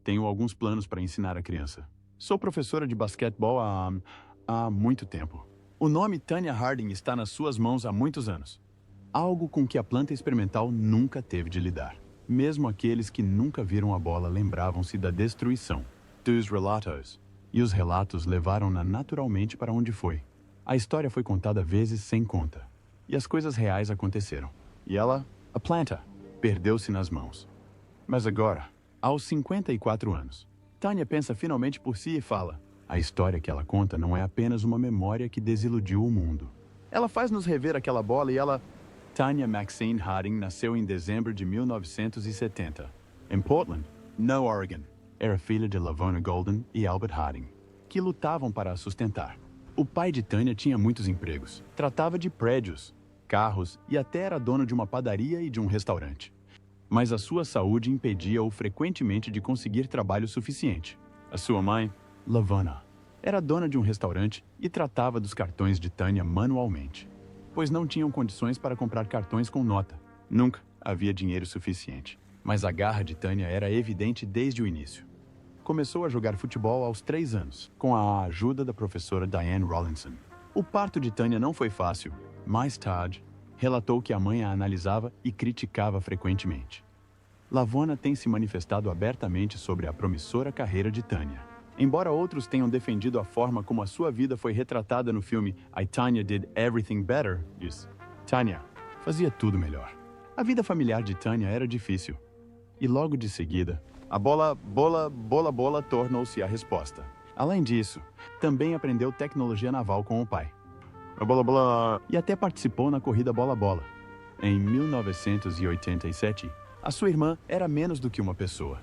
Tenho alguns planos para ensinar a criança. Sou professora de basquetebol há muito tempo. O nome Tonya Harding está nas suas mãos há muitos anos. Algo com que a planta experimental nunca teve de lidar. Mesmo aqueles que nunca viram a bola lembravam-se da destruição dos relatos. E os relatos levaram-na naturalmente para onde foi. A história foi contada vezes sem conta. E as coisas reais aconteceram. E ela, a planta, perdeu-se nas mãos. Mas agora, aos 54 anos, Tonya pensa finalmente por si e fala: a história que ela conta não é apenas uma memória que desiludiu o mundo. Ela faz-nos rever aquela bola e ela... Tonya Maxine Harding nasceu em dezembro de 1970, em Portland, no Oregon. Era filha de Lavona Golden e Albert Harding, que lutavam para a sustentar. O pai de Tonya tinha muitos empregos. Tratava de prédios, carros e até era dono de uma padaria e de um restaurante. Mas a sua saúde impedia-o frequentemente de conseguir trabalho suficiente. A sua mãe, Lavona, era dona de um restaurante e tratava dos cartões de Tonya manualmente, pois não tinham condições para comprar cartões com nota. Nunca havia dinheiro suficiente. Mas a garra de Tonya era evidente desde o início. Começou a jogar futebol aos 3 anos, com a ajuda da professora Diane Rawlinson. O parto de Tonya não foi fácil. Mais tarde, relatou que a mãe a analisava e criticava frequentemente. Lavona tem se manifestado abertamente sobre a promissora carreira de Tonya. Embora outros tenham defendido a forma como a sua vida foi retratada no filme I, Tonya Did Everything Better, diz: Tonya fazia tudo melhor. A vida familiar de Tonya era difícil. E logo de seguida, a bola tornou-se a resposta. Além disso, também aprendeu tecnologia naval com o pai. E até participou na corrida bola-bola. Em 1987, a sua irmã era menos do que uma pessoa.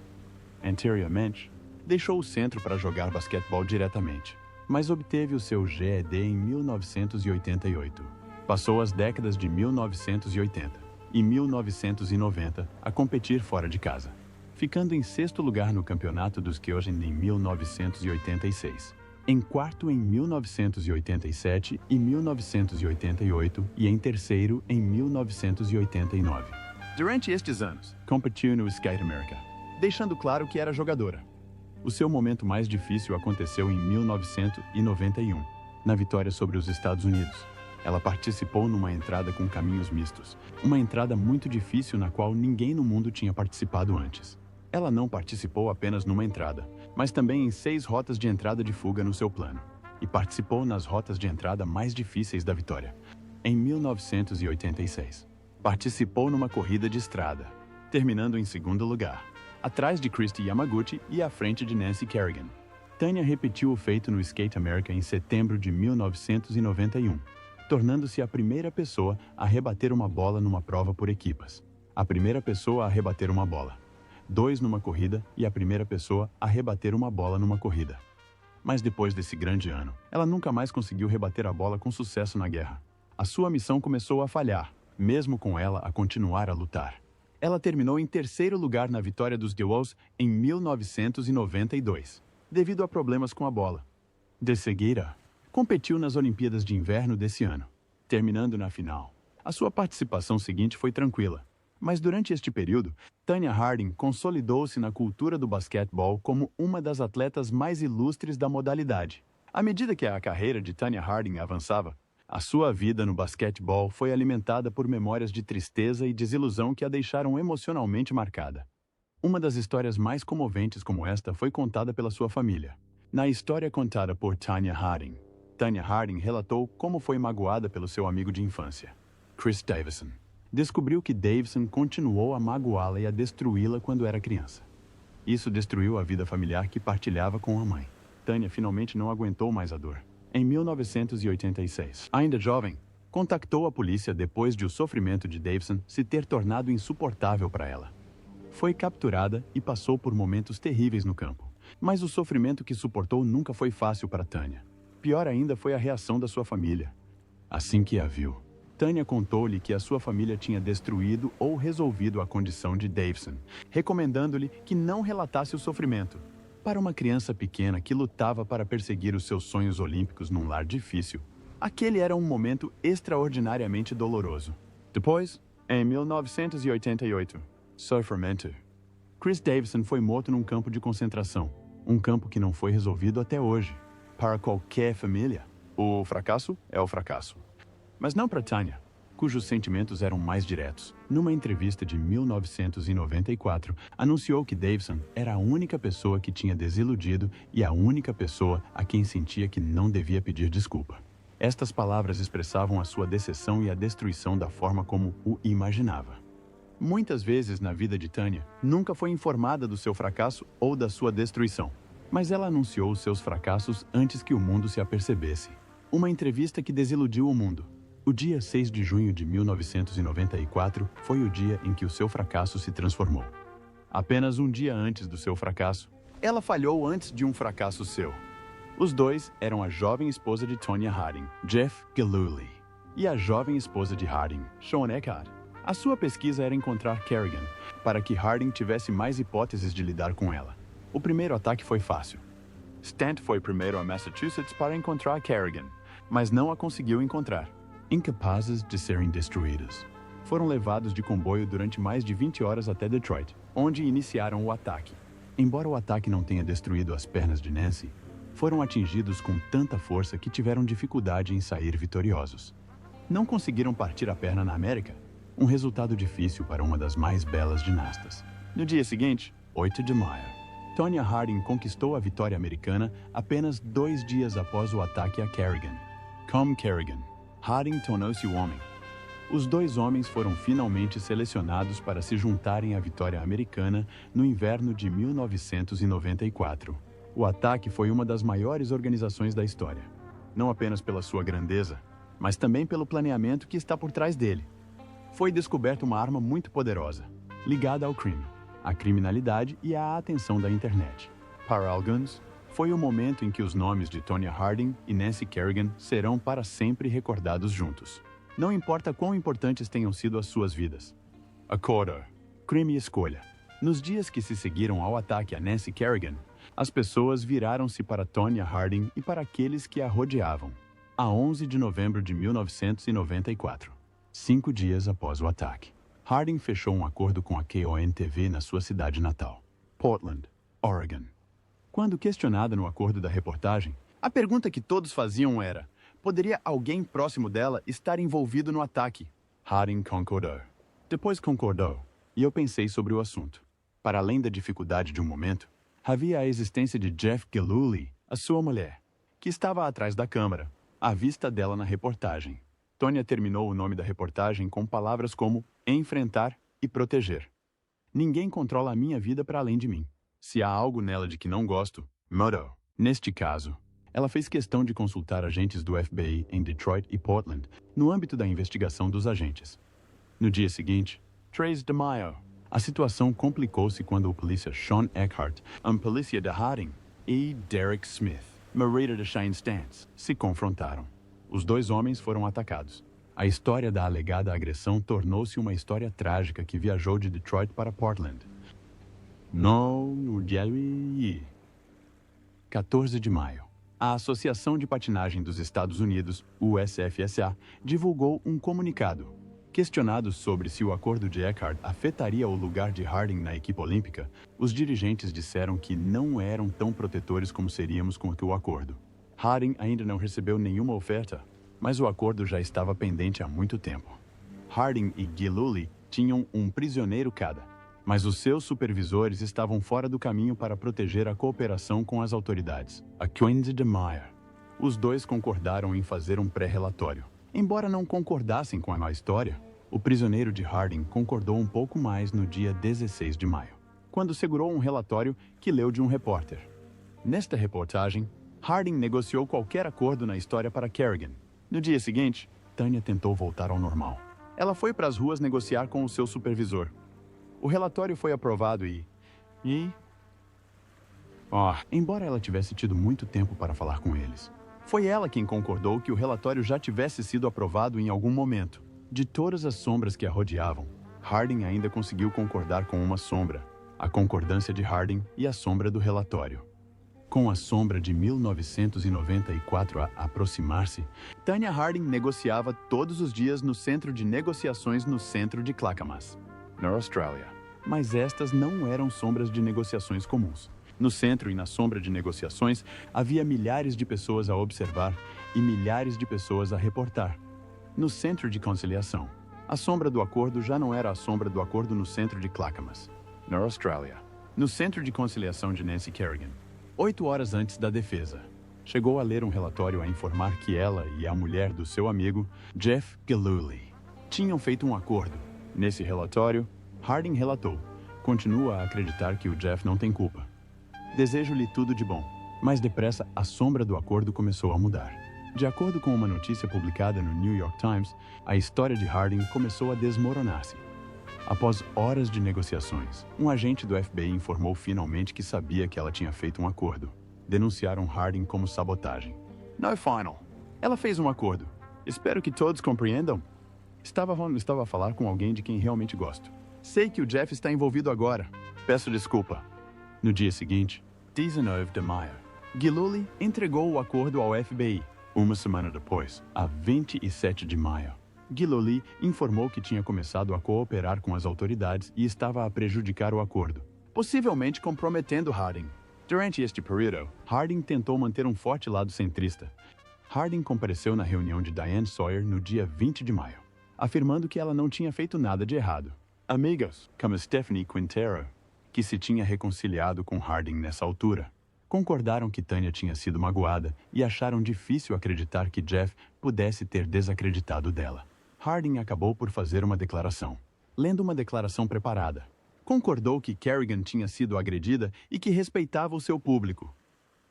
Anteriormente, deixou o centro para jogar basquetebol diretamente, mas obteve o seu GED em 1988. Passou as décadas de 1980 e 1990 a competir fora de casa, ficando em 6º lugar no campeonato dos Kyogen em 1986, em 4º em 1987 e 1988 e em 3º em 1989. Durante estes anos, competiu no Skate America, deixando claro que era jogadora. O seu momento mais difícil aconteceu em 1991, na vitória sobre os Estados Unidos. Ela participou numa entrada com caminhos mistos, uma entrada muito difícil na qual ninguém no mundo tinha participado antes. Ela não participou apenas numa entrada, mas também em 6 rotas de entrada de fuga no seu plano, e participou nas rotas de entrada mais difíceis da vitória. Em 1986, participou numa corrida de estrada, terminando em 2º lugar, atrás de Christy Yamaguchi e à frente de Nancy Kerrigan. Tonya repetiu o feito no Skate America em setembro de 1991, tornando-se a primeira pessoa a rebater uma bola numa prova por equipas. A primeira pessoa a rebater uma bola, 2 numa corrida e a primeira pessoa a rebater uma bola numa corrida. Mas depois desse grande ano, ela nunca mais conseguiu rebater a bola com sucesso na guerra. A sua missão começou a falhar, mesmo com ela a continuar a lutar. Ela terminou em 3º lugar na vitória dos Dewolves em 1992, devido a problemas com a bola. De seguida, competiu nas Olimpíadas de Inverno desse ano, terminando na final. A sua participação seguinte foi tranquila, mas durante este período, Tonya Harding consolidou-se na cultura do basquetebol como uma das atletas mais ilustres da modalidade. À medida que a carreira de Tonya Harding avançava, a sua vida no basquetebol foi alimentada por memórias de tristeza e desilusão que a deixaram emocionalmente marcada. Uma das histórias mais comoventes como esta foi contada pela sua família. Na história contada por Tonya Harding relatou como foi magoada pelo seu amigo de infância, Chris Davison. Descobriu que Davison continuou a magoá-la e a destruí-la quando era criança. Isso destruiu a vida familiar que partilhava com a mãe. Tonya finalmente não aguentou mais a dor. Em 1986, ainda jovem, contactou a polícia depois de o sofrimento de Davison se ter tornado insuportável para ela. Foi capturada e passou por momentos terríveis no campo, mas o sofrimento que suportou nunca foi fácil para Tonya. Pior ainda foi a reação da sua família. Assim que a viu, Tonya contou-lhe que a sua família tinha destruído ou resolvido a condição de Davison, recomendando-lhe que não relatasse o sofrimento. Para uma criança pequena que lutava para perseguir os seus sonhos olímpicos num lar difícil, aquele era um momento extraordinariamente doloroso. Depois, em 1988, sofrimento Chris Davison foi morto num campo de concentração. Um campo que não foi resolvido até hoje. Para qualquer família, o fracasso é o fracasso. Mas não para Tanya, cujos sentimentos eram mais diretos. Numa entrevista de 1994, anunciou que Davison era a única pessoa que tinha desiludido e a única pessoa a quem sentia que não devia pedir desculpa. Estas palavras expressavam a sua decepção e a destruição da forma como o imaginava. Muitas vezes na vida de Tanya, nunca foi informada do seu fracasso ou da sua destruição, mas ela anunciou os seus fracassos antes que o mundo se apercebesse. Uma entrevista que desiludiu o mundo. O dia 6 de junho de 1994 foi o dia em que o seu fracasso se transformou. Apenas um dia antes do seu fracasso, ela falhou antes de um fracasso seu. Os dois eram a jovem esposa de Tonya Harding, Jeff Gillooly, e a jovem esposa de Harding, Shawn Eckhart. A sua pesquisa era encontrar Kerrigan, para que Harding tivesse mais hipóteses de lidar com ela. O primeiro ataque foi fácil. Stant foi primeiro a Massachusetts para encontrar Kerrigan, mas não a conseguiu encontrar. Incapazes de serem destruídos. Foram levados de comboio durante mais de 20 horas até Detroit, onde iniciaram o ataque. Embora o ataque não tenha destruído as pernas de Nancy, foram atingidos com tanta força que tiveram dificuldade em sair vitoriosos. Não conseguiram partir a perna na América, um resultado difícil para uma das mais belas ginastas. No dia seguinte, 8 de maio, Tonya Harding conquistou a vitória americana apenas 2 dias após o ataque a Kerrigan. Como Kerrigan, Harding tornou-se o homem. Os dois homens foram finalmente selecionados para se juntarem à vitória americana no inverno de 1994. O ataque foi uma das maiores organizações da história, não apenas pela sua grandeza, mas também pelo planeamento que está por trás dele. Foi descoberta uma arma muito poderosa, ligada ao crime, à criminalidade e à atenção da internet. Para alguns, foi o momento em que os nomes de Tonya Harding e Nancy Kerrigan serão para sempre recordados juntos. Não importa quão importantes tenham sido as suas vidas. Acorda. Crime e escolha. Nos dias que se seguiram ao ataque a Nancy Kerrigan, as pessoas viraram-se para Tonya Harding e para aqueles que a rodeavam. A 11 de novembro de 1994, 5 dias após o ataque, Harding fechou um acordo com a KON-TV na sua cidade natal, Portland, Oregon. Quando questionada no acordo da reportagem, a pergunta que todos faziam era: poderia alguém próximo dela estar envolvido no ataque? Harding concordou. Depois concordou, e eu pensei sobre o assunto. Para além da dificuldade de um momento, havia a existência de Jeff Gillooly, a sua mulher, que estava atrás da câmera, à vista dela na reportagem. Tonya terminou o nome da reportagem com palavras como enfrentar e proteger. Ninguém controla a minha vida para além de mim. Se há algo nela de que não gosto, mudou. Neste caso, ela fez questão de consultar agentes do FBI em Detroit e Portland no âmbito da investigação dos agentes. No dia seguinte, 3 de maio, a situação complicou-se quando o polícia Shawn Eckhart, a polícia de Harding, e Derek Smith, marido de Shane Stantz, se confrontaram. Os dois homens foram atacados. A história da alegada agressão tornou-se uma história trágica que viajou de Detroit para Portland. No dia 14 de maio, a Associação de Patinagem dos Estados Unidos, USFSA, divulgou um comunicado. Questionados sobre se o acordo de Eckhart afetaria o lugar de Harding na equipe olímpica, os dirigentes disseram que não eram tão protetores como seríamos com o acordo. Harding ainda não recebeu nenhuma oferta, mas o acordo já estava pendente há muito tempo. Harding e Gillooly tinham um prisioneiro cada, mas os seus supervisores estavam fora do caminho para proteger a cooperação com as autoridades. A 15 de maio, os dois concordaram em fazer um pré-relatório. Embora não concordassem com a história, o prisioneiro de Harding concordou um pouco mais no dia 16 de maio, quando segurou um relatório que leu de um repórter. Nesta reportagem, Harding negociou qualquer acordo na história para Kerrigan. No dia seguinte, Tanya tentou voltar ao normal. Ela foi para as ruas negociar com o seu supervisor. O relatório foi aprovado embora ela tivesse tido muito tempo para falar com eles, foi ela quem concordou que o relatório já tivesse sido aprovado em algum momento. De todas as sombras que a rodeavam, Harding ainda conseguiu concordar com uma sombra, a concordância de Harding e a sombra do relatório. Com a sombra de 1994 a aproximar-se, Tanya Harding negociava todos os dias no centro de negociações no centro de Clackamas, na Austrália. mas estas não eram sombras de negociações comuns. No centro e na sombra de negociações, havia milhares de pessoas a observar e milhares de pessoas a reportar. No centro de conciliação, a sombra do acordo já não era a sombra do acordo no centro de Clackamas, na Austrália. No centro de conciliação de Nancy Kerrigan, 8 horas antes da defesa, chegou a ler um relatório a informar que ela e a mulher do seu amigo, Jeff Gillooly, tinham feito um acordo. Nesse relatório, Harding relatou: "Continua a acreditar que o Jeff não tem culpa. Desejo-lhe tudo de bom." Mais depressa, a sombra do acordo começou a mudar. De acordo com uma notícia publicada no New York Times, a história de Harding começou a desmoronar-se. Após horas de negociações, um agente do FBI informou finalmente que sabia que ela tinha feito um acordo. Denunciaram Harding como sabotagem. "Não é final. Ela fez um acordo. Espero que todos compreendam." Estava a falar com alguém de quem realmente gosto. "Sei que o Jeff está envolvido agora. Peço desculpa." No dia seguinte, 19 de maio, Gillooly entregou o acordo ao FBI. Uma semana depois, a 27 de maio, Gillooly informou que tinha começado a cooperar com as autoridades e estava a prejudicar o acordo, possivelmente comprometendo Harding. Durante este período, Harding tentou manter um forte lado centrista. Harding compareceu na reunião de Diane Sawyer no dia 20 de maio, afirmando que ela não tinha feito nada de errado. Amigas, como Stephanie Quintero, que se tinha reconciliado com Harding nessa altura, concordaram que Tanya tinha sido magoada e acharam difícil acreditar que Jeff pudesse ter desacreditado dela. Harding acabou por fazer uma declaração. Lendo uma declaração preparada, concordou que Kerrigan tinha sido agredida e que respeitava o seu público.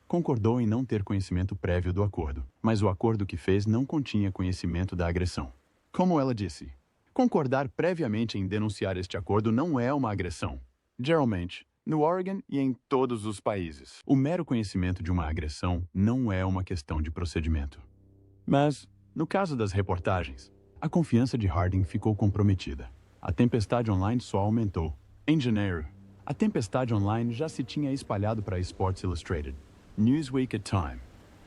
Concordou em não ter conhecimento prévio do acordo, mas o acordo que fez não continha conhecimento da agressão. Como ela disse, concordar previamente em denunciar este acordo não é uma agressão. Geralmente, no Oregon e em todos os países, o mero conhecimento de uma agressão não é uma questão de procedimento. Mas, no caso das reportagens, a confiança de Harding ficou comprometida. A tempestade online só aumentou. Em janeiro, a tempestade online já se tinha espalhado para Sports Illustrated, Newsweek e Time.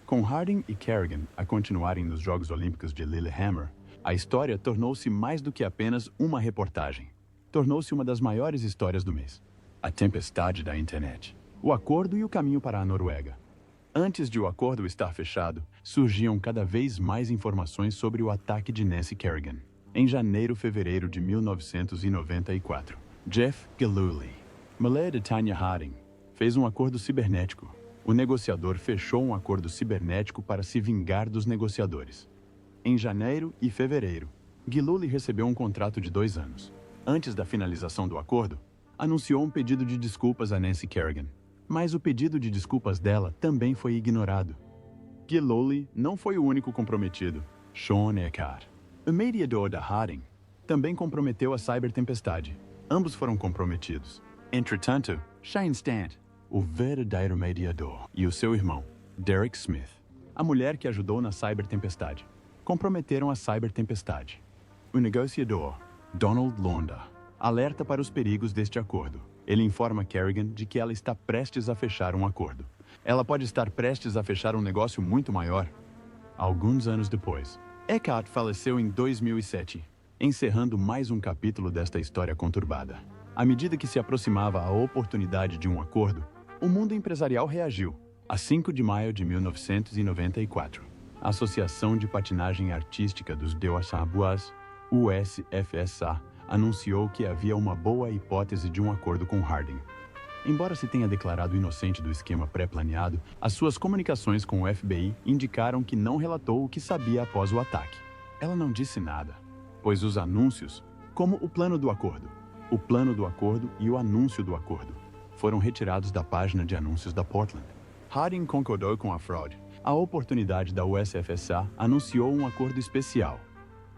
Com Harding e Kerrigan a continuarem nos Jogos Olímpicos de Lillehammer, a história tornou-se mais do que apenas uma reportagem. Tornou-se uma das maiores histórias do mês. A tempestade da internet. O acordo e o caminho para a Noruega. Antes de o acordo estar fechado, surgiam cada vez mais informações sobre o ataque de Nancy Kerrigan. Em janeiro-fevereiro de 1994, Jeff Gillooly, mulher de Tanya Harding, fez um acordo cibernético. O negociador fechou um acordo cibernético para se vingar dos negociadores. Em janeiro e fevereiro, Gillooly recebeu um contrato de 2 anos. Antes da finalização do acordo, anunciou um pedido de desculpas a Nancy Kerrigan. Mas o pedido de desculpas dela também foi ignorado. Gillooly não foi o único comprometido. Sean Eckhart, o mediador da Harding, também comprometeu a cybertempestade. Ambos foram comprometidos. Entretanto, Shane Stant, o verdadeiro mediador, e o seu irmão, Derek Smith, a mulher que ajudou na cybertempestade, comprometeram a cybertempestade. O negociador, Donald Londa, alerta para os perigos deste acordo. Ele informa Kerrigan de que ela está prestes a fechar um acordo. Ela pode estar prestes a fechar um negócio muito maior. Alguns anos depois, Eckhart faleceu em 2007, encerrando mais um capítulo desta história conturbada. À medida que se aproximava a oportunidade de um acordo, o mundo empresarial reagiu. A 5 de maio de 1994, a Associação de Patinagem Artística dos Deossabois, USFSA, anunciou que havia uma boa hipótese de um acordo com Harding. Embora se tenha declarado inocente do esquema pré-planeado, as suas comunicações com o FBI indicaram que não relatou o que sabia após o ataque. Ela não disse nada, pois os anúncios, como o plano do acordo e o anúncio do acordo, foram retirados da página de anúncios da Portland. Harding concordou com a fraude. A oportunidade da USFSA anunciou um acordo especial,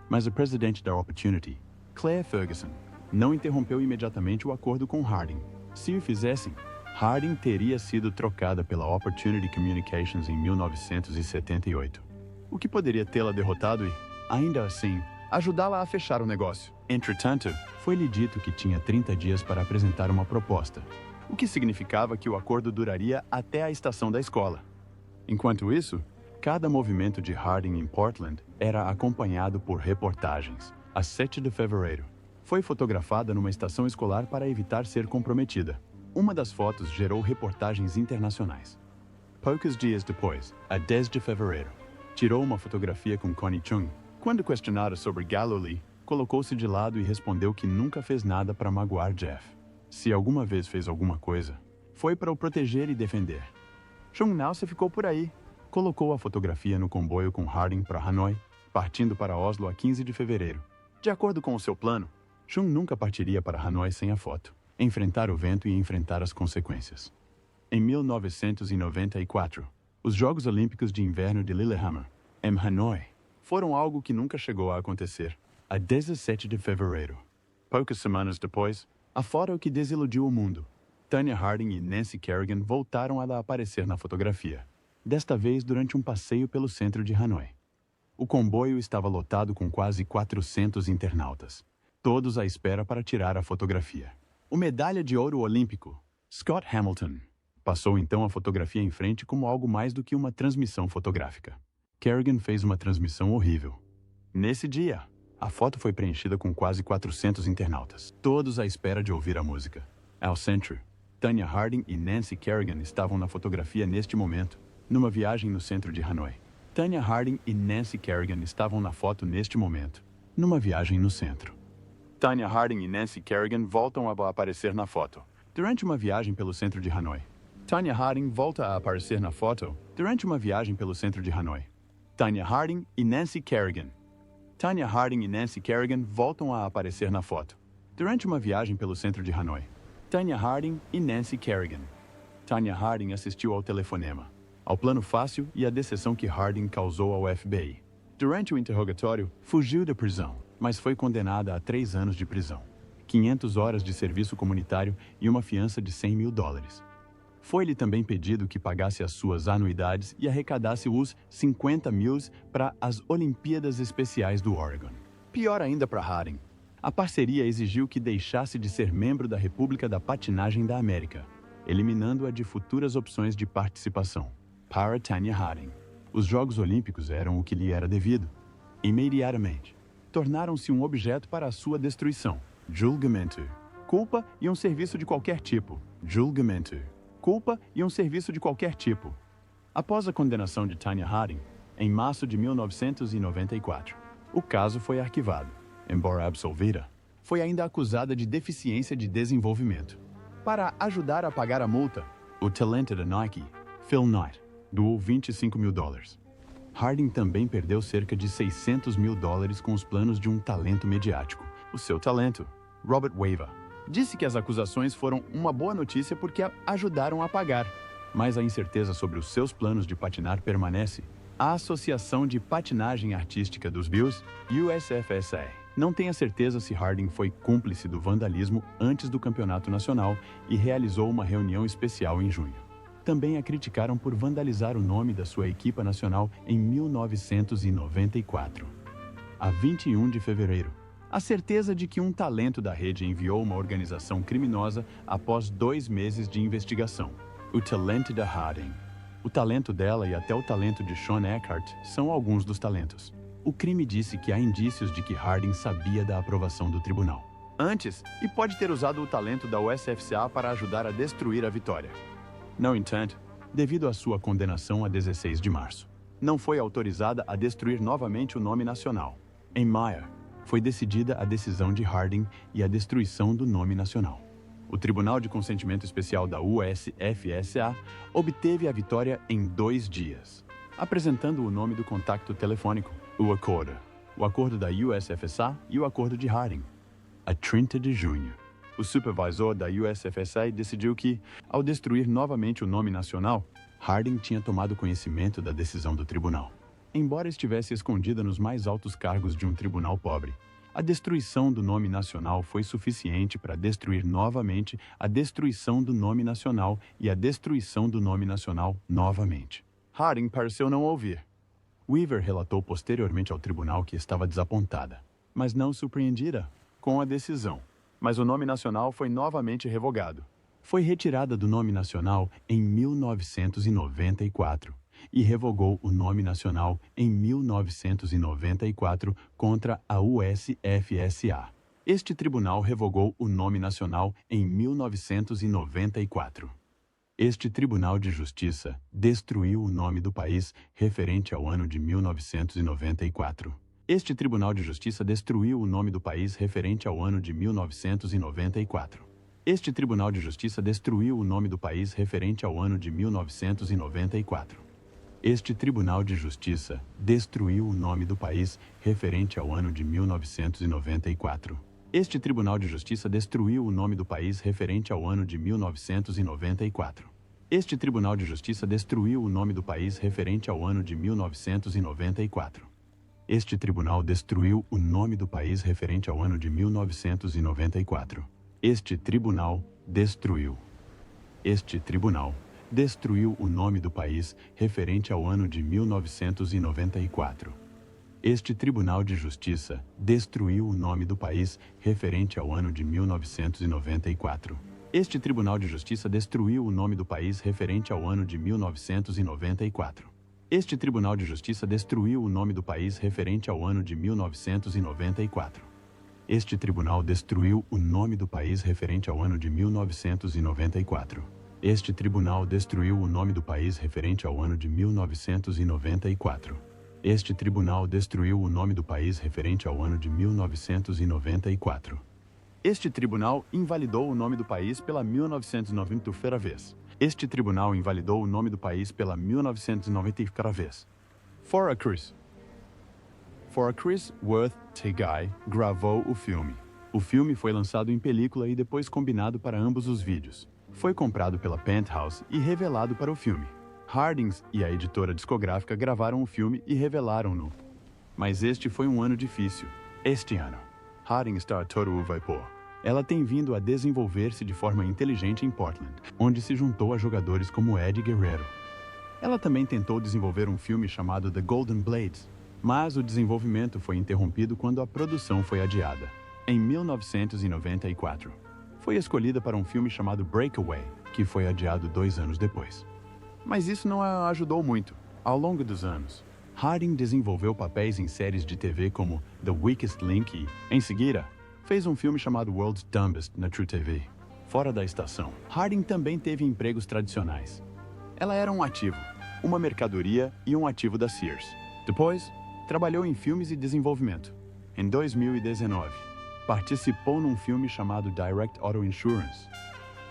mas o presidente da Opportunity, Claire Ferguson, não interrompeu imediatamente o acordo com Harding. Se o fizessem, Harding teria sido trocada pela Opportunity Communications em 1978, o que poderia tê-la derrotado e, ainda assim, ajudá-la a fechar o negócio. Entretanto, foi-lhe dito que tinha 30 dias para apresentar uma proposta, o que significava que o acordo duraria até a estação da escola. Enquanto isso, cada movimento de Harding em Portland era acompanhado por reportagens. A 7 de fevereiro, Foi fotografada numa estação escolar para evitar ser comprometida. Uma das fotos gerou reportagens internacionais. Poucos dias depois, a 10 de fevereiro, tirou uma fotografia com Connie Chung. Quando questionada sobre Galilee, colocou-se de lado e respondeu que nunca fez nada para magoar Jeff. Se alguma vez fez alguma coisa, foi para o proteger e defender. Chung Nalse ficou por aí. Colocou a fotografia no comboio com Harding para Hanoi, partindo para Oslo a 15 de fevereiro. De acordo com o seu plano, Chung nunca partiria para Hanoi sem a foto, enfrentar o vento e enfrentar as consequências. Em 1994, os Jogos Olímpicos de Inverno de Lillehammer, em Hanoi, foram algo que nunca chegou a acontecer, a 17 de fevereiro. Poucas semanas depois, a foto que desiludiu o mundo. Tonya Harding e Nancy Kerrigan voltaram a aparecer na fotografia, desta vez durante um passeio pelo centro de Hanoi. O comboio estava lotado com quase 400 internautas, todos à espera para tirar a fotografia. O medalha de ouro olímpico, Scott Hamilton, passou então a fotografia em frente como algo mais do que uma transmissão fotográfica. Kerrigan fez uma transmissão horrível. Nesse dia, a foto foi preenchida com quase 400 internautas, todos à espera de ouvir a música. Ao centro, Tonya Harding e Nancy Kerrigan estavam na fotografia neste momento, numa viagem no centro de Hanoi. Tonya Harding e Nancy Kerrigan estavam na foto neste momento, numa viagem no centro. Tonya Harding e Nancy Kerrigan voltam a aparecer na foto, durante uma viagem pelo centro de Hanoi. Tonya Harding volta a aparecer na foto, durante uma viagem pelo centro de Hanoi. Tonya Harding e Nancy Kerrigan. Tonya Harding e Nancy Kerrigan voltam a aparecer na foto, durante uma viagem pelo centro de Hanoi. Tonya Harding e Nancy Kerrigan. Tonya Harding assistiu ao telefonema, ao plano fácil e à decepção que Harding causou ao FBI. Durante o interrogatório, fugiu da prisão, mas foi condenada a 3 anos de prisão, 500 horas de serviço comunitário e uma fiança de $100 mil. Foi-lhe também pedido que pagasse as suas anuidades e arrecadasse os 50 mil para as Olimpíadas Especiais do Oregon. Pior ainda para Harding, a parceria exigiu que deixasse de ser membro da República da Patinagem da América, eliminando-a de futuras opções de participação. Para Tonya Harding, os Jogos Olímpicos eram o que lhe era devido. Imediatamente, tornaram-se um objeto para a sua destruição. Julgamento, culpa e um serviço de qualquer tipo. Julgamento, culpa e um serviço de qualquer tipo. Após a condenação de Tonya Harding, em março de 1994, o caso foi arquivado. Embora absolvida, foi ainda acusada de deficiência de desenvolvimento. Para ajudar a pagar a multa, o talento da Nike, Phil Knight, doou $25 mil. Harding também perdeu cerca de $600 mil com os planos de um talento mediático. O seu talento, Robert Wava, disse que as acusações foram uma boa notícia porque a ajudaram a pagar, mas a incerteza sobre os seus planos de patinar permanece. A Associação de Patinagem Artística dos Bills, USFSA, não tem a certeza se Harding foi cúmplice do vandalismo antes do campeonato nacional e realizou uma reunião especial em junho. Também a criticaram por vandalizar o nome da sua equipa nacional em 1994. A 21 de fevereiro, a certeza de que um talento da rede enviou uma organização criminosa após 2 meses de investigação. O talento da Harding. O talento dela e até o talento de Sean Eckhart são alguns dos talentos. O crime disse que há indícios de que Harding sabia da aprovação do tribunal antes e pode ter usado o talento da USFSA para ajudar a destruir a vitória. No entanto, devido à sua condenação a 16 de março, não foi autorizada a destruir novamente o nome nacional. Em maio, foi decidida a decisão de Harding e a destruição do nome nacional. O Tribunal de Consentimento Especial da USFSA obteve a vitória em 2 dias, apresentando o nome do contacto telefônico, o acordo da USFSA e o acordo de Harding. A 30 de junho, o supervisor da USFSA decidiu que, ao destruir novamente o nome nacional, Harding tinha tomado conhecimento da decisão do tribunal. Embora estivesse escondida nos mais altos cargos de um tribunal pobre, a destruição do nome nacional foi suficiente para destruir novamente a destruição do nome nacional e a destruição do nome nacional novamente. Harding pareceu não ouvir. Weaver relatou posteriormente ao tribunal que estava desapontada, mas não surpreendida com a decisão. Mas o nome nacional foi novamente revogado. Foi retirada do nome nacional em 1994 e revogou o nome nacional em 1994 contra a USFSA. Este tribunal revogou o nome nacional em 1994. Este Tribunal de Justiça destruiu o nome do país referente ao ano de 1994. Este Tribunal de Justiça destruiu o nome do país referente ao ano de 1994. Este Tribunal de Justiça destruiu o nome do país referente ao ano de 1994. Este Tribunal de Justiça destruiu o nome do país referente ao ano de 1994. Este Tribunal de Justiça destruiu o nome do país referente ao ano de 1994. Este Tribunal de Justiça destruiu o nome do país referente ao ano de 1994. Este Tribunal destruiu o nome do país referente ao ano de 1994. Este Tribunal destruiu. Este Tribunal destruiu o nome do país referente ao ano de 1994. Este Tribunal de Justiça destruiu o nome do país referente ao ano de 1994. Este Tribunal de Justiça destruiu o nome do país referente ao ano de 1994. Este Tribunal de Justiça destruiu o nome do país referente ao ano de 1994. Este Tribunal destruiu o nome do país referente ao ano de 1994. Este Tribunal destruiu o nome do país referente ao ano de 1994. Este Tribunal destruiu o nome do país referente ao ano de 1994. Este Tribunal invalidou o nome do país pela 1990ª vez. Este Tribunal invalidou o nome do país pela 1990ª vez. For a Chris Worth Tegai gravou o filme. O filme foi lançado em película e depois combinado para ambos os vídeos. Foi comprado pela Penthouse e revelado para o filme. Hardings e a editora discográfica gravaram o filme e revelaram-no. Mas este foi um ano difícil. Este ano, Harding está a todo o vapor. Ela tem vindo a desenvolver-se de forma inteligente em Portland, onde se juntou a jogadores como Eddie Guerrero. Ela também tentou desenvolver um filme chamado The Golden Blades, mas o desenvolvimento foi interrompido quando a produção foi adiada. Em 1994, foi escolhida para um filme chamado Breakaway, que foi adiado 2 anos depois. Mas isso não a ajudou muito. Ao longo dos anos, Harding desenvolveu papéis em séries de TV como The Weakest Link e, em seguida, fez um filme chamado World's Dumbest na True TV. Fora da estação, Harding também teve empregos tradicionais. Ela era um ativo, uma mercadoria e um ativo da Sears. Depois, trabalhou em filmes e desenvolvimento. Em 2019, participou num filme chamado Direct Auto Insurance.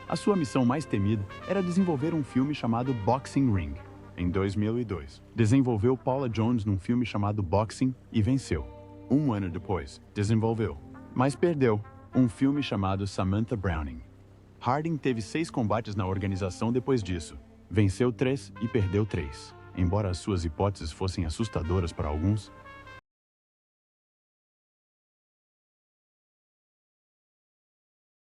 A sua missão mais temida era desenvolver um filme chamado Boxing Ring. Em 2002, desenvolveu Paula Jones num filme chamado Boxing e venceu. 1 ano depois, desenvolveu, mas perdeu, um filme chamado Samantha Browning. Harding teve 6 combates na organização depois disso. Venceu 3 e perdeu 3. Embora as suas hipóteses fossem assustadoras para alguns,